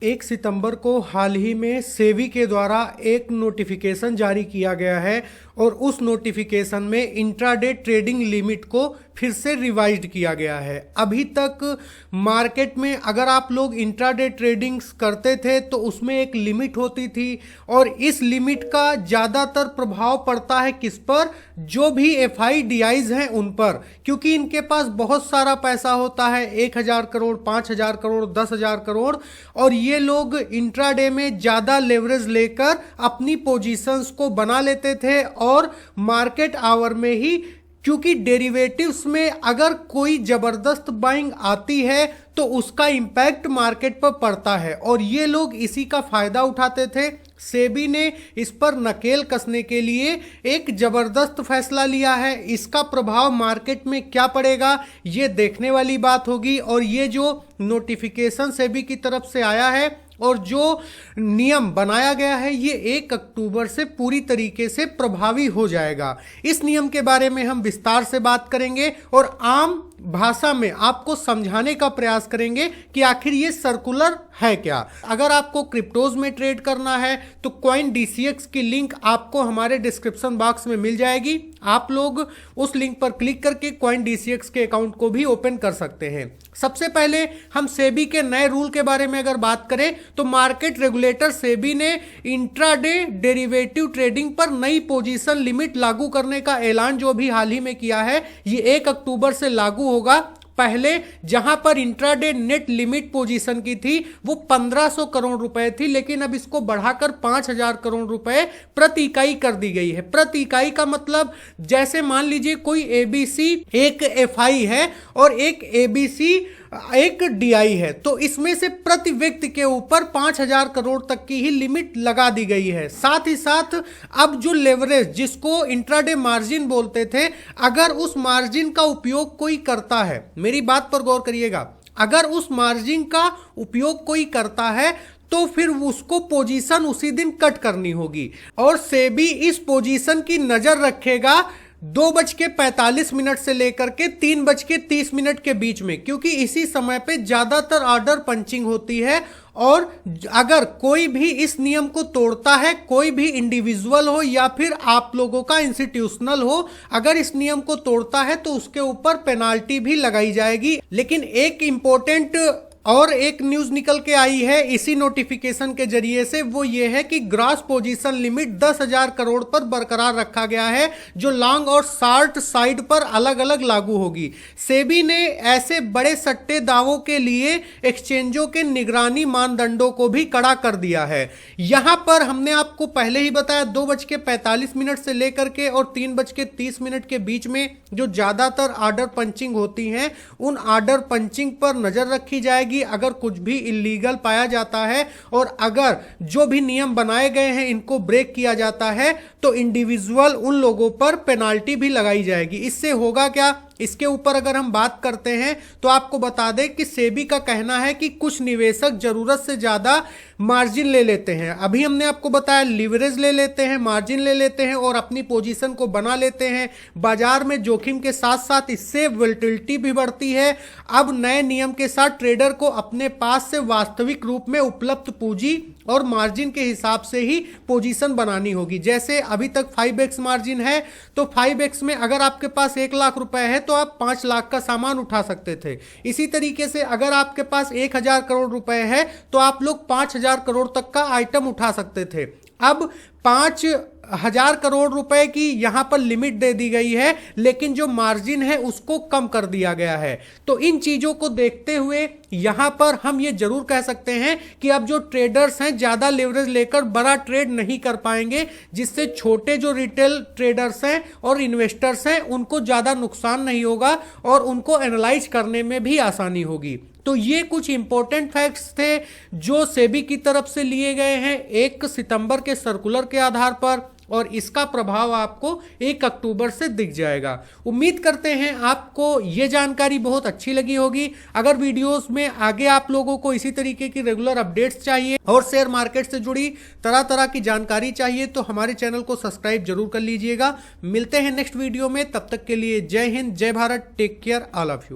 1 सितंबर को हाल ही में सेबी के द्वारा एक नोटिफिकेशन जारी किया गया है और उस नोटिफिकेशन में इंट्राडे ट्रेडिंग लिमिट को फिर से रिवाइज्ड किया गया है। अभी तक मार्केट में अगर आप लोग इंट्राडे ट्रेडिंग्स करते थे तो उसमें एक लिमिट होती थी और इस लिमिट का ज़्यादातर प्रभाव पड़ता है किस पर, जो भी FIDIs हैं उन पर, क्योंकि इनके पास बहुत सारा पैसा होता है, 1000 करोड़, 5000 करोड़, 10,000 करोड़, और ये लोग इंट्राडे में ज़्यादा लेवरेज लेकर अपनी पोजीशंस को बना लेते थे और मार्केट आवर में ही, क्योंकि डेरिवेटिव्स में अगर कोई जबरदस्त बाइंग आती है तो उसका इंपैक्ट मार्केट पर पड़ता है और ये लोग इसी का फायदा उठाते थे। सेबी ने इस पर नकेल कसने के लिए एक जबरदस्त फैसला लिया है। इसका प्रभाव मार्केट में क्या पड़ेगा ये देखने वाली बात होगी। और ये जो नोटिफिकेशन सेबी की तरफ से आया है और जो नियम बनाया गया है ये 1 अक्टूबर से पूरी तरीके से प्रभावी हो जाएगा। इस नियम के बारे में हम विस्तार से बात करेंगे और आम भाषा में आपको समझाने का प्रयास करेंगे कि आखिर ये सर्कुलर है क्या। अगर आपको क्रिप्टोज में ट्रेड करना है तो कॉइन DCX की लिंक आपको हमारे डिस्क्रिप्शन बॉक्स में मिल जाएगी। आप लोग उस लिंक पर क्लिक करके कॉइन DCX के अकाउंट को भी ओपन कर सकते हैं। सबसे पहले हम सेबी के नए रूल के बारे में अगर बात करें तो मार्केट रेगुलेटर सेबी ने इंट्राडे डेरिवेटिव ट्रेडिंग पर नई पोजीशन लिमिट लागू करने का ऐलान जो भी हाल ही में किया है ये 1 अक्टूबर से लागू होगा। पहले जहां पर इंट्राडे नेट लिमिट पोजीशन की थी वो 1500 करोड़ रुपए थी, लेकिन अब इसको बढ़ाकर 5000 करोड़ रुपए प्रति इकाई कर दी गई है। प्रति इकाई का मतलब जैसे मान लीजिए कोई ABC एक FI है और एक ABC एक DI है, तो इसमें से प्रति व्यक्ति के ऊपर 5000 करोड़ तक की ही लिमिट लगा दी गई है। साथ ही साथ अब जो लेवरेज जिसको इंट्राडे मार्जिन बोलते थे, अगर उस मार्जिन का उपयोग कोई करता है, मेरी बात पर गौर करिएगा, अगर उस मार्जिन का उपयोग कोई करता है तो फिर उसको पोजीशन उसी दिन कट करनी होगी और सेबी इस पोजीशन की नजर रखेगा 2:45 से लेकर के 3:30 के बीच में, क्योंकि इसी समय पे ज्यादातर ऑर्डर पंचिंग होती है। और अगर कोई भी इस नियम को तोड़ता है, कोई भी इंडिविजुअल हो या फिर आप लोगों का इंस्टीट्यूशनल हो, अगर इस नियम को तोड़ता है तो उसके ऊपर पेनाल्टी भी लगाई जाएगी। लेकिन एक इंपॉर्टेंट और एक न्यूज निकल के आई है इसी नोटिफिकेशन के जरिए से, वो ये है कि ग्रॉस पोजीशन लिमिट 10,000 करोड़ पर बरकरार रखा गया है, जो लॉन्ग और शॉर्ट साइड पर अलग अलग लागू होगी। सेबी ने ऐसे बड़े सट्टे दावों के लिए एक्सचेंजों के निगरानी मानदंडों को भी कड़ा कर दिया है। यहां पर हमने आपको पहले ही बताया 2:45 से लेकर के और 3:30 के बीच में जो ज्यादातर ऑर्डर पंचिंग होती हैं उन ऑर्डर पंचिंग पर नजर रखी जाएगी। अगर कुछ भी इलीगल पाया जाता है और अगर जो भी नियम बनाए गए हैं इनको ब्रेक किया जाता है तो इंडिविजुअल उन लोगों पर पेनाल्टी भी लगाई जाएगी। इससे होगा क्या, इसके ऊपर अगर हम बात करते हैं तो आपको बता दें कि सेबी का कहना है कि कुछ निवेशक जरूरत से ज्यादा मार्जिन ले लेते हैं। अभी हमने आपको बताया लिवरेज ले लेते हैं, मार्जिन ले लेते हैं और अपनी पोजीशन को बना लेते हैं। बाजार में जोखिम के साथ साथ इससे वोलेटिलिटी भी बढ़ती है। अब नए नियम के साथ ट्रेडर को अपने पास से वास्तविक रूप में उपलब्ध पूंजी और मार्जिन के हिसाब से ही पोजीशन बनानी होगी। जैसे अभी तक 5x मार्जिन है तो 5x में अगर आपके पास 1 लाख रुपए है तो आप 5 लाख का सामान उठा सकते थे। इसी तरीके से अगर आपके पास 1000 करोड़ रुपए है तो आप लोग 5000 करोड़ तक का आइटम उठा सकते थे। अब 5000 करोड़ रुपए की यहां पर लिमिट दे दी गई है, लेकिन जो मार्जिन है उसको कम कर दिया गया है। तो इन चीजों को देखते हुए यहां पर हम ये जरूर कह सकते हैं कि अब जो ट्रेडर्स हैं ज्यादा लेवरेज लेकर बड़ा ट्रेड नहीं कर पाएंगे, जिससे छोटे जो रिटेल ट्रेडर्स हैं और इन्वेस्टर्स हैं उनको ज्यादा नुकसान नहीं होगा और उनको एनालाइज करने में भी आसानी होगी। तो ये कुछ इंपॉर्टेंट फैक्ट्स थे जो सेबी की तरफ से लिए गए हैं 1 सितंबर के सर्कुलर के आधार पर और इसका प्रभाव आपको 1 अक्टूबर से दिख जाएगा। उम्मीद करते हैं आपको ये जानकारी बहुत अच्छी लगी होगी। अगर वीडियोस में आगे आप लोगों को इसी तरीके की रेगुलर अपडेट्स चाहिए और शेयर मार्केट से जुड़ी तरह तरह की जानकारी चाहिए तो हमारे चैनल को सब्सक्राइब जरूर कर लीजिएगा। मिलते हैं नेक्स्ट वीडियो में, तब तक के लिए जय हिंद, जय Bharat, take care all of you.